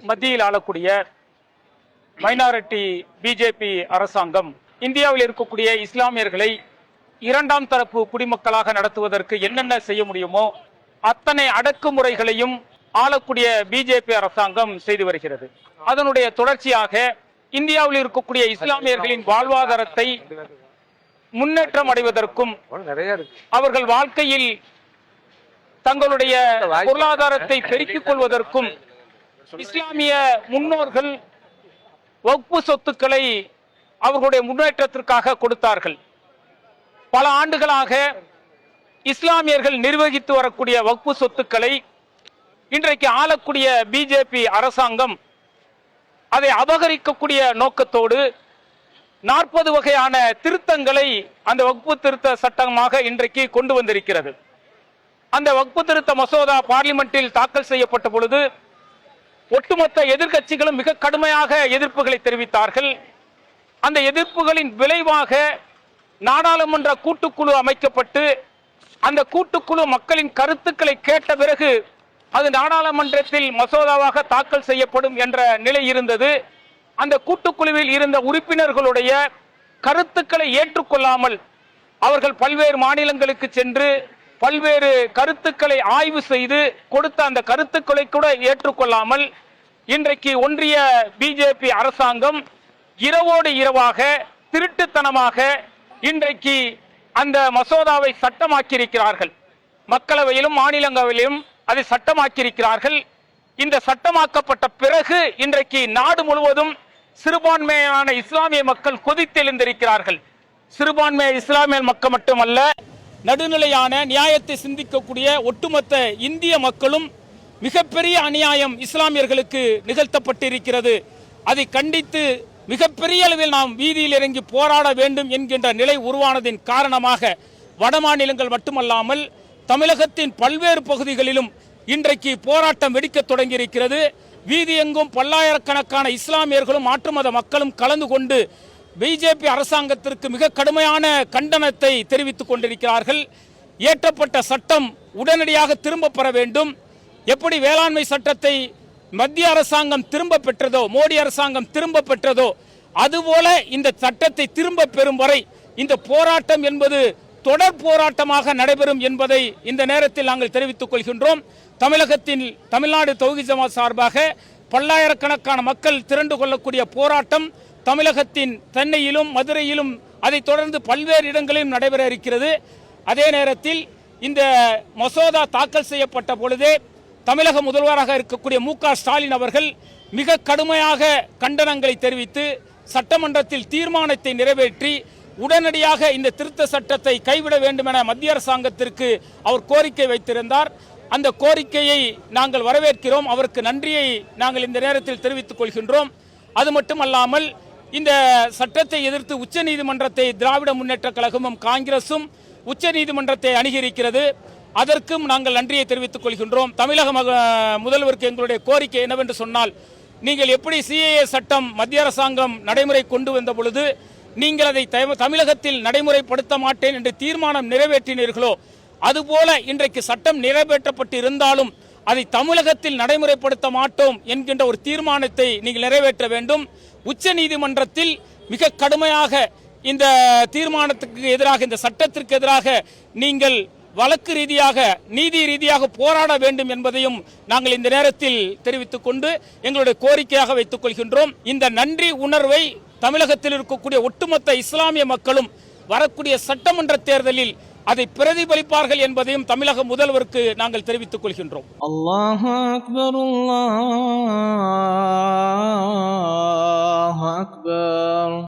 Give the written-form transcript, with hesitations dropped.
மத்தியில் ஆளக்கூடிய minority BJP அரசாங்கம் இந்தியாவில் இருக்கக்கூடிய இஸ்லாமியர்களை இரண்டாம் தரப்பு குடிமக்களாக நடத்துவதற்கு என்னென்ன செய்ய முடியுமோ அத்தனை அடக்குமுறைகளையும் ஆளக்கூடிய பிஜேபி அரசாங்கம் செய்து வருகிறது. அதனுடைய தொடர்ச்சியாக இந்தியாவில் இருக்கக்கூடிய இஸ்லாமியர்களின் வாழ்வாதாரத்தை முன்னேற்றம் அடைவதற்கும் அவர்கள் வாழ்க்கையில் தங்களுடைய பொருளாதாரத்தை பெருக்கிக் கொள்வதற்கும் இஸ்லாமிய முன்னோர்கள் வக்ஃபு சொத்துக்களை அவர்களுடைய முன்னேற்றத்திற்காக கொடுத்தார்கள். பல ஆண்டுகளாக இஸ்லாமியர்கள் நிர்வகித்து வரக்கூடிய வக்ஃபு சொத்துக்களை இன்றைக்கு ஆளக்கூடிய பிஜேபி அரசாங்கம் அதை அபகரிக்கக்கூடிய நோக்கத்தோடு 40 வகையான திருத்தங்களை அந்த வக்ஃபு திருத்த சட்டமாக இன்றைக்கு கொண்டு வந்திருக்கிறது. அந்த வக்ஃபு திருத்த மசோதா பார்லிமெண்டில் தாக்கல் செய்யப்பட்ட பொழுது ஒட்டுமொத்த எதிர்க்கட்சிகளும் மிக கடுமையாக எதிர்ப்புகளை தெரிவித்தார்கள். அந்த எதிர்ப்புகளின் விளைவாக நாடாளுமன்ற கூட்டுக்குழு அமைக்கப்பட்டு அந்த கூட்டுக்குழு மக்களின் கருத்துக்களை கேட்ட பிறகு அது நாடாளுமன்றத்தில் மசோதாவாக தாக்கல் செய்யப்படும் என்ற நிலை இருந்தது. அந்த கூட்டுக்குழுவில் இருந்த உறுப்பினர்களுடைய கருத்துக்களை ஏற்றுக்கொள்ளாமல் அவர்கள் பல்வேறு மாநிலங்களுக்கு சென்று பல்வேறு கருத்துக்களை ஆய்வு செய்து கொடுத்த அந்த கருத்துக்களை கூட ஏற்றுக்கொள்ளாமல் இன்றைக்கு ஒன்றிய பிஜேபி அரசாங்கம் இரவோடு இரவாக திருட்டுத்தனமாக இன்றைக்கு அந்த மசோதாவை சட்டமாக்கியிருக்கிறார்கள். மக்களவையிலும் மாநிலங்களவையிலும் அதை சட்டமாக்கியிருக்கிறார்கள். இந்த சட்டமாக்கப்பட்ட பிறகு இன்றைக்கு நாடு முழுவதும் சிறுபான்மையான இஸ்லாமிய மக்கள் கொதித்தெழுந்திருக்கிறார்கள். சிறுபான்மை இஸ்லாமிய மக்கள் மட்டுமல்ல, நடுநிலையான நியாயத்தை சிந்திக்கக்கூடிய ஒட்டுமொத்த இந்திய மக்களும் மிகப்பெரிய அநியாயம் இஸ்லாமியர்களுக்கு நிகழ்த்தப்பட்டிருக்கிறது. அதை கண்டித்து மிகப்பெரிய அளவில் நாம் வீதியில் இறங்கி போராட வேண்டும் என்கின்ற நிலை உருவானதின் காரணமாக வடமாநிலங்கள் மட்டுமல்லாமல் தமிழகத்தின் பல்வேறு பகுதிகளிலும் இன்றைக்கு போராட்டம் வெடிக்க தொடங்கியிருக்கிறது. வீதி எங்கும் பல்லாயிரக்கணக்கான இஸ்லாமியர்களும் மாற்று மத மக்களும் கலந்து கொண்டு பிஜேபி அரசாங்கத்திற்கு மிக கடுமையான கண்டனத்தை தெரிவித்துக் கொண்டிருக்கிறார்கள். இயற்றப்பட்ட சட்டம் உடனடியாக திரும்ப பெற வேண்டும். எப்படி வேளாண்மை சட்டத்தை மத்திய அரசாங்கம் திரும்ப பெற்றதோ, மோடி அரசாங்கம் திரும்ப பெற்றதோ, அதுபோல இந்த சட்டத்தை திரும்ப பெறும் வரை இந்த போராட்டம் என்பது தொடர் போராட்டமாக நடைபெறும் என்பதை இந்த நேரத்தில் நாங்கள் தெரிவித்துக் கொள்கின்றோம். தமிழகத்தில் தமிழ்நாடு தௌஹீத் ஜமாத் சார்பாக பல்லாயிரக்கணக்கான மக்கள் திரண்டு கொள்ளக்கூடிய போராட்டம் தமிழகத்தின் சென்னையிலும் மதுரையிலும் அதை தொடர்ந்து பல்வேறு இடங்களிலும் நடைபெற இருக்கிறது. அதே நேரத்தில் இந்த மசோதா தாக்கல் செய்யப்பட்ட பொழுதே தமிழக முதல்வராக இருக்கக்கூடிய மு.க. ஸ்டாலின் அவர்கள் மிக கடுமையாக கண்டனங்களை தெரிவித்து சட்டமன்றத்தில் தீர்மானத்தை நிறைவேற்றி உடனடியாக இந்த திருத்த சட்டத்தை கைவிட வேண்டும் என மத்திய அரசாங்கத்திற்கு அவர் கோரிக்கை வைத்திருந்தார். அந்த கோரிக்கையை நாங்கள் வரவேற்கிறோம். அவருக்கு நன்றியை நாங்கள் இந்த நேரத்தில் தெரிவித்துக் கொள்கின்றோம். அது மட்டுமல்லாமல் இந்த சட்டத்தை எதிர்த்து உச்சநீதிமன்றத்தை திராவிட முன்னேற்ற கழகமும் காங்கிரசும் உச்சநீதிமன்றத்தை அணுகியிருக்கிறது. அதற்கும் நாங்கள் நன்றியை தெரிவித்துக் கொள்கின்றோம். தமிழக முதல்வருக்கு எங்களுடைய கோரிக்கை என்னவென்று சொன்னால், நீங்கள் எப்படி சிஏஏ சட்டம் மத்திய அரசாங்கம் நடைமுறை கொண்டு வந்த பொழுது நீங்கள் அதை தமிழகத்தில் நடைமுறைப்படுத்த மாட்டேன் என்று தீர்மானம் நிறைவேற்றினீர்களோ, அதுபோல இன்றைக்கு சட்டம் நிறைவேற்றப்பட்டு இருந்தாலும் அதை தமிழகத்தில் நடைமுறைப்படுத்த மாட்டோம் என்கின்ற ஒரு தீர்மானத்தை நீங்கள் நிறைவேற்ற வேண்டும். உச்ச நீதிமன்றத்தில் மிக கடுமையாக இந்த தீர்மானத்துக்கு எதிராக, இந்த சட்டத்திற்கு எதிராக நீங்கள் வழக்கு ரீதியாக நீதி ரீதியாக போராட வேண்டும் என்பதையும் நாங்கள் இந்த நேரத்தில் தெரிவித்துக் கொண்டு எங்களுடைய கோரிக்கையாக வைத்துக் கொள்கின்றோம். இந்த நன்றி உணர்வை தமிழகத்தில் இருக்கக்கூடிய ஒட்டுமொத்த இஸ்லாமிய மக்களும் வரக்கூடிய சட்டமன்ற தேர்தலில் அதை பிரதிபலிப்பார்கள் என்பதையும் தமிழக முதல்வருக்கு நாங்கள் தெரிவித்துக் கொள்கின்றோம். அல்லாஹு அக்பர், அல்லாஹு அக்பர்.